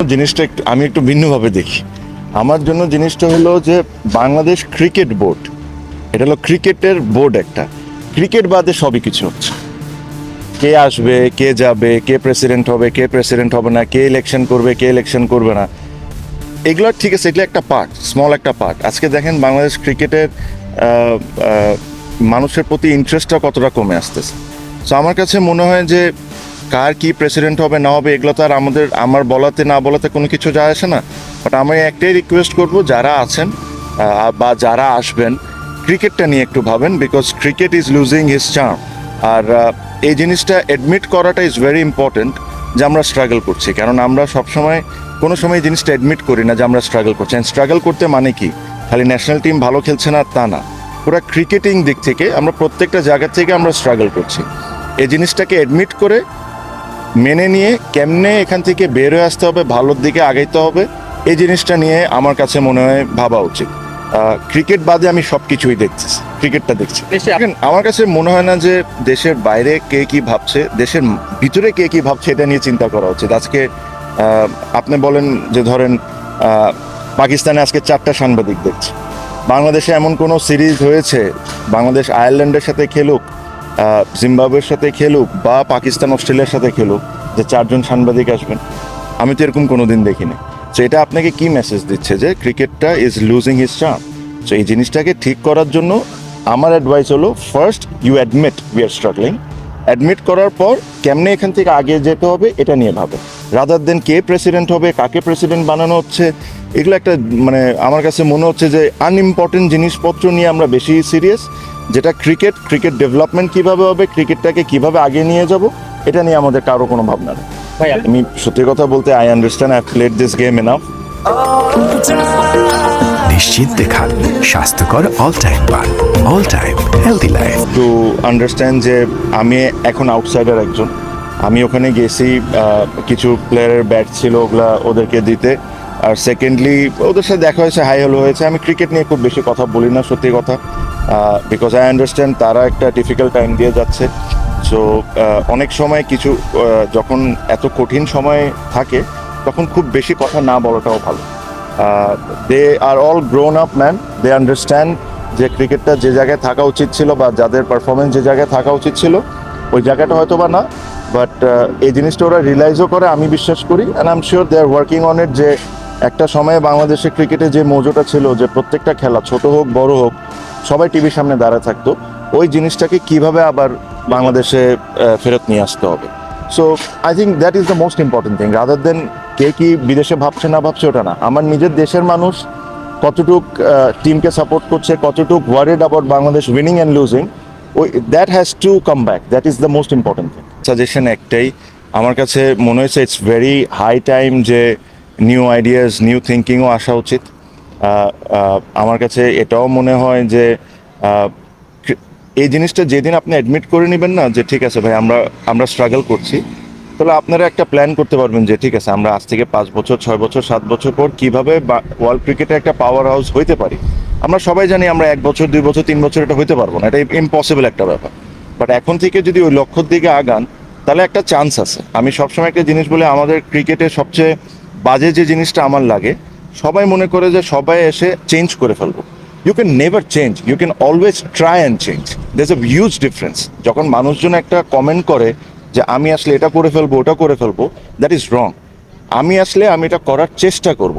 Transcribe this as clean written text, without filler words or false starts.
জিনিসটা আমি একটু ভিন্নভাবে দেখি। আমার জন্য জিনিসটা হলো যে বাংলাদেশ ক্রিকেট বোর্ড, এটা হলো ক্রিকেটের বোর্ড একটা। ক্রিকেট বাদে সবই কিছু হচ্ছে। কে আসবে, কে যাবে, কে প্রেসিডেন্ট হবে, কে প্রেসিডেন্ট হবে না, কে ইলেকশন করবে, কে ইলেকশন করবে না, এগুলো ঠিক আছে, এগুলো একটা পার্ট, স্মল একটা পার্ট। আজকে দেখেন বাংলাদেশ ক্রিকেটের মানুষের প্রতি ইন্টারেস্টটা কতটা কমে আসতেছে। সো আমার কাছে মনে হয় যে কার কি প্রেসিডেন্ট হবে না হবে এগুলো তো আর আমার বলাতে না বলাতে কোনো কিছু যায় আসে না। বাট আমি একটাই রিকোয়েস্ট করব, যারা আছেন বা যারা আসবেন, ক্রিকেটটা নিয়ে একটু ভাবেন, because cricket is losing his charm. আর এই জিনিসটা অ্যাডমিট করাটা ইজ ভেরি ইম্পর্টেন্ট যে আমরা স্ট্রাগল করছি, কারণ আমরা সবসময় কোনো সময় এই জিনিসটা অ্যাডমিট করি না যে আমরা স্ট্রাগল করছি। স্ট্রাগল করতে মানে কি খালি ন্যাশনাল টিম ভালো খেলছে না তা না, পুরো ক্রিকেটিং দিক থেকে আমরা প্রত্যেকটা জায়গা থেকে আমরা স্ট্রাগল করছি। এই জিনিসটাকে অ্যাডমিট করে মেনে নিয়ে কেমনে এখান থেকে বের হয়ে আসতে হবে, ভালোর দিকে আগাইতে হবে, এই জিনিসটা নিয়ে আমার কাছে মনে হয় ভাবা উচিত। ক্রিকেট বাদে আমি সব কিছুই দেখছি, ক্রিকেটটা দেখছি। আমার কাছে মনে হয় না যে দেশের বাইরে কে কি ভাবছে, দেশের ভিতরে কে কি ভাবছে এটা নিয়ে চিন্তা করা উচিত। আজকে আপনি বলেন যে ধরেন পাকিস্তানে আজকে 4টা সাংবাদিক দেখছে। বাংলাদেশে এমন কোনো সিরিজ হয়েছে, বাংলাদেশ আয়ারল্যান্ডের সাথে খেলুক, জিম্বাবুয়ের সাথে খেলুক বা পাকিস্তান অস্ট্রেলিয়ার সাথে খেলুক, যে 4জন সাংবাদিক আসবেন? আমি তো এরকম কোনো দিন দেখিনি। তো এটা আপনাকে কি মেসেজ দিচ্ছে যে ক্রিকেটটা ইজ লুজিং হিজ চার্ম? তো এই জিনিসটাকে ঠিক করার জন্য আমার অ্যাডভাইস হলো, first you admit we are struggling. Admit করার পর কেমনে এখান থেকে আগে যেতে হবে এটা নিয়ে ভাবে, রাদার দেন কে প্রেসিডেন্ট হবে, কাকে প্রেসিডেন্ট বানানো হচ্ছে, এগুলো একটা মানে আমার কাছে মনে হচ্ছে যে আনইম্পর্টেন্ট জিনিসপত্র নিয়ে আমরা বেশি সিরিয়াস। যেটা ক্রিকেট ডেভেলপমেন্ট কিভাবে হবে, ক্রিকেটটাকে কিভাবে আগে নিয়ে যাব, এটা নিয়ে আমাদের কারো কোনো ভাবনা নেই। ভাই আমি সত্যি কথা বলতে I understand, I played this game enough. নিশ্চিন্তে খান স্বাস্থ্যকর অল টাইম পান, all time healthy life. To understand যে আমি এখন আউটসাইডার একজন। আমি ওখানে গেছি, কিছু প্লেয়ারের ব্যাট ছিল ওগুলা ওদেরকে দিতে, আর সেকেন্ডলি ওদের সাথে দেখা হয়েছে, হাই হ্যালো হয়েছে। আমি ক্রিকেট নিয়ে খুব বেশি কথা বলি না, সত্যি কথা, বিকজ আই আন্ডারস্ট্যান্ড তারা একটা ডিফিকাল্ট টাইম দিয়ে যাচ্ছে। সো অনেক সময় কিছু যখন এত কঠিন সময় থাকে তখন খুব বেশি কথা না বলাটাও ভালো। They are all grown up man, they understand যে ক্রিকেটটা যে জায়গায় থাকা উচিত ছিল বা যাদের পারফরমেন্স যে জায়গায় থাকা উচিত ছিল ওই জায়গাটা হয়তো বা না, বাট এই জিনিসটা ওরা রিয়েলাইজও করে, আমি বিশ্বাস করি। And I am sure they are working on it. যে একটা সময়ে বাংলাদেশের ক্রিকেটে যে মজুটা ছিল যে প্রত্যেকটা খেলা ছোট হোক বড় হোক সবাই টিভির সামনে দাঁড়ায় থাকতো, ওই জিনিসটাকে কিভাবে আবার বাংলাদেশে ফেরত নিয়ে আসতে হবে। So I think that is the most important thing, rather than কে কি বিদেশে ভাবছে না ভাবছে ওটা না। আমার নিজের দেশের মানুষ কতটুক টিমকে সাপোর্ট করছে, কতটুক worried about Bangladesh winning and losing, ওই that has to come back, that is the most important thing. Suggestion একটাই, আমার কাছে মনে হয়েছে ইটস ভেরি হাই টাইম যে নিউ আইডিয়াস, নিউ থিঙ্কিংও আসা উচিত। আমার কাছে এটাও মনে হয় যে এই জিনিসটা যেদিন আপনি অ্যাডমিট করে নেবেন না যে ঠিক আছে ভাই আমরা স্ট্রাগল করছি, তাহলে আপনারা একটা প্ল্যান করতে পারবেন যে ঠিক আছে আমরা আজ থেকে 5 বছর 6 বছর 7 বছর পর কিভাবে ওয়ার্ল্ড ক্রিকেটে একটা পাওয়ার হাউস হইতে পারি। আমরা সবাই জানি আমরা 1 বছর 2 বছর 3 বছর এটা হইতে পারবো না, এটা ইম্পসিবল একটা ব্যাপার। বাট এখন থেকে যদি ওই লক্ষ্যের দিকে আগান তাহলে একটা চান্স আছে। আমি সবসময় একটা জিনিস বলি, আমাদের ক্রিকেটের সবচেয়ে বাজে যে জিনিসটা আমার লাগে, সবাই মনে করে যে সবাই এসে চেঞ্জ করে ফেলবো। You can never change, you can always try and change. There's a huge difference. যখন মানুষজন একটা কমেন্ট করে যে আমি আসলে এটা করে ফেলবো ওটা করে ফেলবো, দ্যাট ইজ রং। আমি আসলে আমি এটা করার চেষ্টা করব।